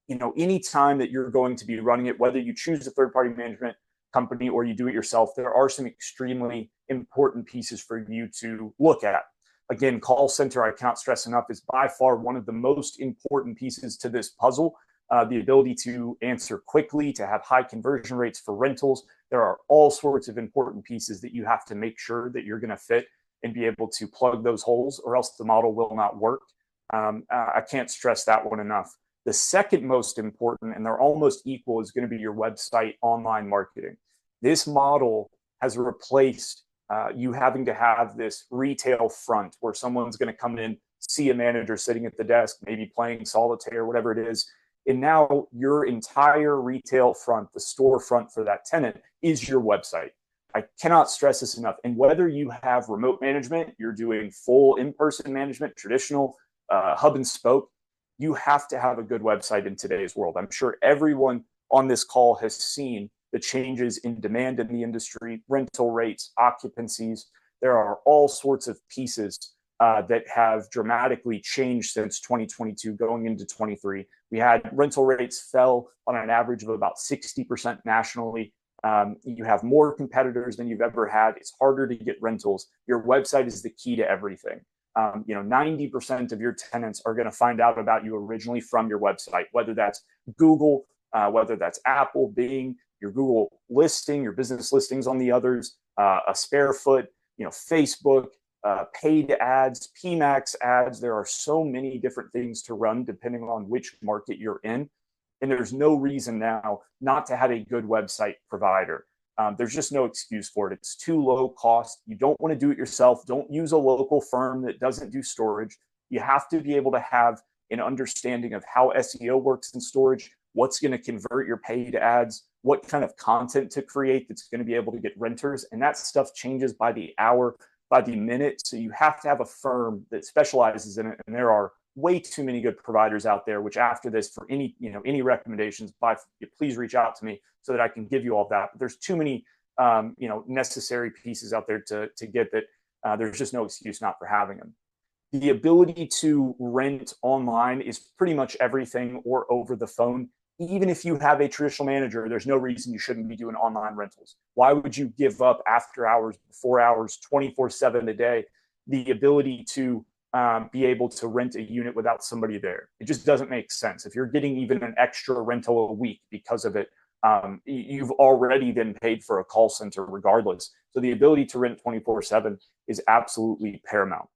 anytime that you're going to be running it, whether you choose a third-party management company or you do it yourself, there are some extremely important pieces for you to look at. Again, call center, I cannot stress enough, is by far one of the most important pieces to this puzzle. The ability to answer quickly, to have high conversion rates for rentals. There are all sorts of important pieces that you have to make sure that you're going to fit and be able to plug those holes, or else the model will not work. I can't stress that one enough. The second most important, and they're almost equal, is going to be your website online marketing. This model has replaced you having to have this retail front where someone's going to come in, see a manager sitting at the desk, maybe playing solitaire, whatever it is. And now your entire retail front, the storefront for that tenant, is your website. I cannot stress this enough. And whether you have remote management, you're doing full in-person management, traditional hub and spoke, you have to have a good website in today's world. I'm sure everyone on this call has seen the changes in demand in the industry, rental rates, occupancies. There are all sorts of pieces that have dramatically changed since 2022 going into 23. We had rental rates fell on an average of about 60% nationally. You have more competitors than you've ever had. It's harder to get rentals. Your website is the key to everything. 90% of your tenants are going to find out about you originally from your website, whether that's Google, whether that's Apple, Bing, your Google listing, your business listings on the others, a spare foot, Facebook, paid ads, PMAX ads. There are so many different things to run depending on which market you're in. And there's no reason now not to have a good website provider. There's just no excuse for it. It's too low cost. You don't want to do it yourself. Don't use a local firm that doesn't do storage. You have to be able to have an understanding of how SEO works in storage, what's going to convert your paid ads, what kind of content to create that's going to be able to get renters. And that stuff changes by the hour, by the minute. So you have to have a firm that specializes in it. And there are way too many good providers out there, which after this, for any recommendations, please reach out to me so that I can give you all that. But there's too many, necessary pieces out there to get that. There's just no excuse not for having them. The ability to rent online is pretty much everything or over the phone. Even if you have a traditional manager, there's no reason you shouldn't be doing online rentals. Why would you give up after hours, before hours, 24/7 a day, the ability to be able to rent a unit without somebody there? It just doesn't make sense. If you're getting even an extra rental a week because of it, you've already been paid for a call center regardless. So the ability to rent 24/7 is absolutely paramount.